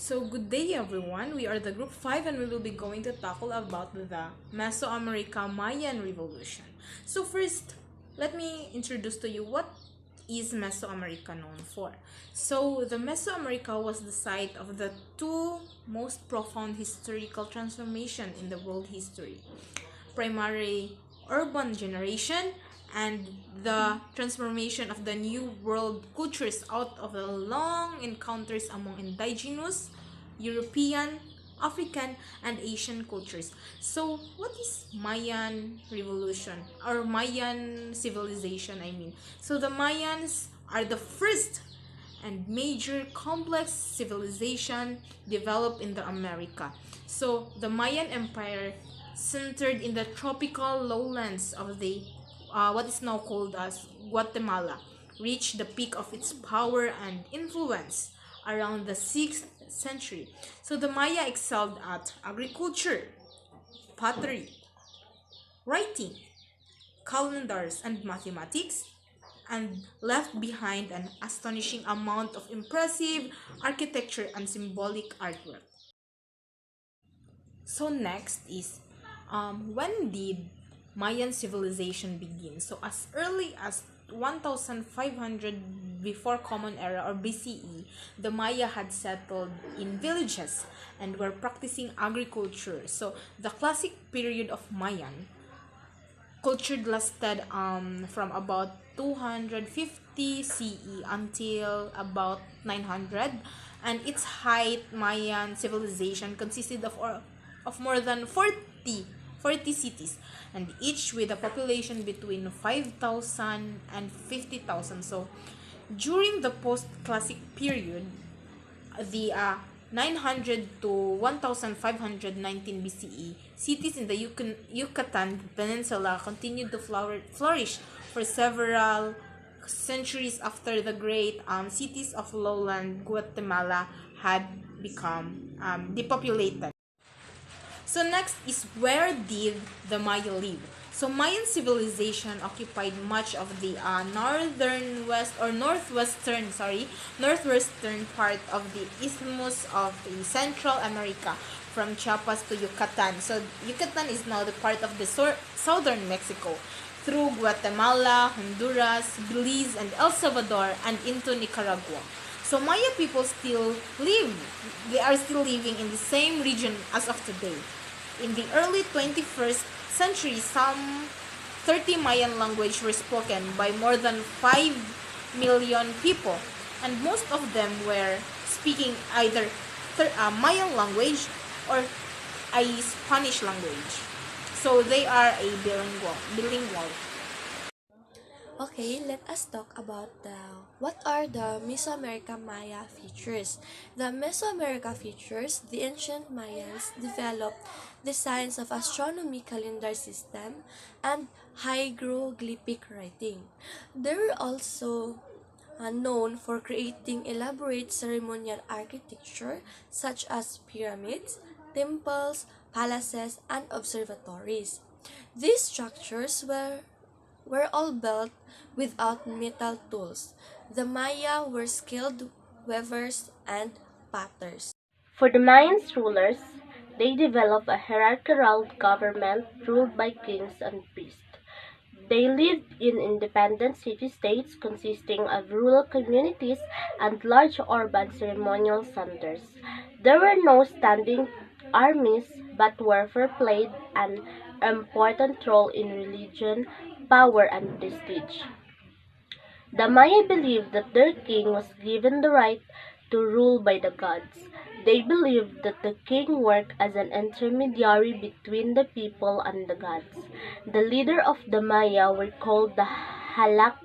So good day everyone, we are the group 5 and we will be going to tackle about the Mesoamerica Mayan Revolution. So first, let me introduce to you what is Mesoamerica known for. So the Mesoamerica was the site of the two most profound historical transformation in the world history. Primary urban generation and the transformation of the new world cultures out of the long encounters among indigenous, European, African, and Asian cultures. So, what is Mayan revolution or Mayan civilization? I mean, so the Mayans are the first and major complex civilization developed in the America. So the Mayan Empire centered in the tropical lowlands of the what is now called as Guatemala, reached the peak of its power and influence around the 6th century. So the Maya excelled at agriculture, pottery, writing, calendars, and mathematics, and left behind an astonishing amount of impressive architecture and symbolic artwork. So next is when did Mayan civilization begin? So as early as 1500 before Common Era or BCE, the Maya had settled in villages and were practicing agriculture. So the classic period of Mayan culture lasted from about 250 CE until about 900, and its height Mayan civilization consisted of more than 40 cities, and each with a population between 5,000 and 50,000. So during the post-classic period, the 900 to 1519 BCE, cities in the Yucatan Peninsula continued to flourish for several centuries after the great cities of lowland Guatemala had become depopulated. So next is, where did the Maya live? So Mayan civilization occupied much of the northwestern part of the Isthmus of the Central America, from Chiapas to Yucatan. So Yucatan is now the part of the southern Mexico, through Guatemala, Honduras, Belize, and El Salvador, and into Nicaragua. So Maya people still live. They are still living in the same region as of today. In the early 21st century, some 30 Mayan languages were spoken by more than 5 million people, and most of them were speaking either Mayan language or a Spanish language. So they are a bilingual. Okay, let us talk about what are the Mesoamerica Maya features. The Mesoamerica features, the ancient Mayans developed the science of astronomy calendar system and hieroglyphic writing. They were also known for creating elaborate ceremonial architecture such as pyramids, temples, palaces, and observatories. These structures were all built without metal tools. The Maya were skilled weavers and potters. For the Mayans rulers, they developed a hierarchical government ruled by kings and priests. They lived in independent city-states consisting of rural communities and large urban ceremonial centers. There were no standing armies, but warfare played an important role in religion, power, and prestige. The Maya believed that their king was given the right to rule by the gods. They believed that the king worked as an intermediary between the people and the gods. The leader of the Maya were called the Halak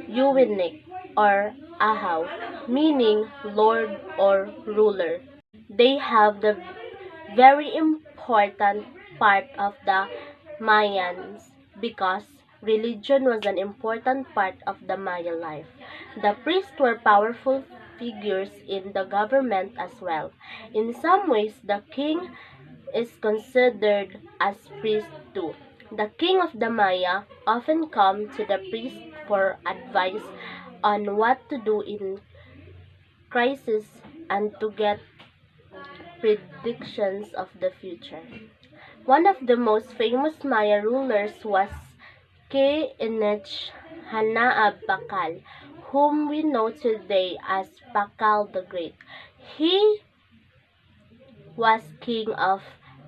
Yuwinik or Ahaw, meaning lord or ruler. They have the very important part of the Mayans because religion was an important part of the Maya life. The priests were powerful figures in the government as well. In some ways, the king is considered as priest too. The king of the Maya often come to the priest for advice on what to do in crisis and to get predictions of the future. One of the most famous Maya rulers was Ke Hanaa Bakal, whom we know today as Pakal the Great. He was king of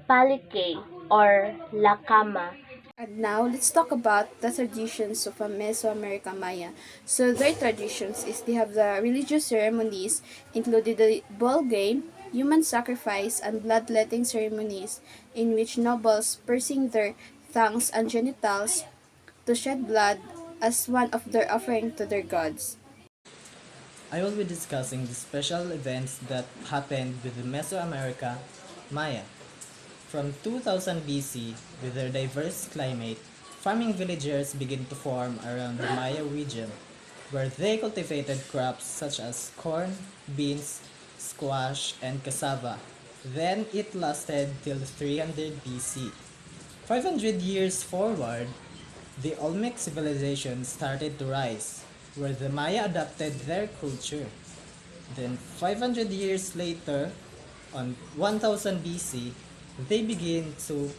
Palikay or Lakama. And now let's talk about the traditions of a Mesoamerica Maya. So their traditions is they have the religious ceremonies, including the ball game, human sacrifice, and bloodletting ceremonies, in which nobles piercing their tongues and genitals to shed blood as one of their offering to their gods. I will be discussing the special events that happened with the Mesoamerica Maya. From 2000 BC, with their diverse climate, farming villagers began to form around the Maya region, where they cultivated crops such as corn, beans, squash, and cassava. Then it lasted till 300 BC. 500 years forward, the Olmec civilization started to rise, where the Maya adopted their culture. Then 500 years later, on 1000 BC, they began to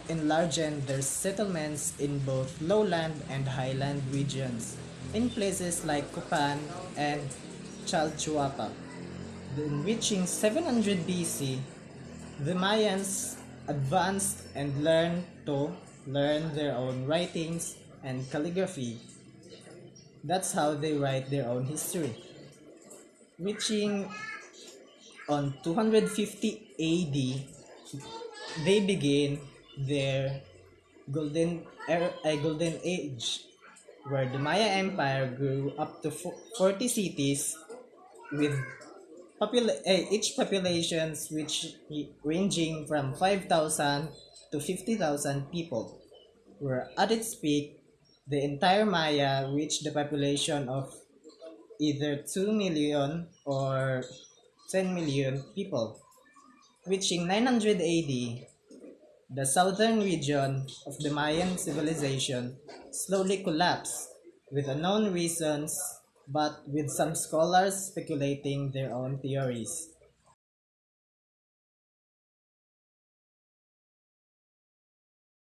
enlarge their settlements in both lowland and highland regions, in places like Copan and Chalchuapa. Then reaching 700 BC, the Mayans advanced and learn their own writings and calligraphy. That's how they write their own history. Reaching on 250 AD, they begin their golden age, where the Maya Empire grew up to 40 cities with each populations which ranging from 5,000 to 50,000 people. Where at its peak, the entire Maya reached the population of either 2 million or 10 million people. Reaching 900 AD, the southern region of the Mayan civilization slowly collapsed with unknown reasons, but with some scholars speculating their own theories.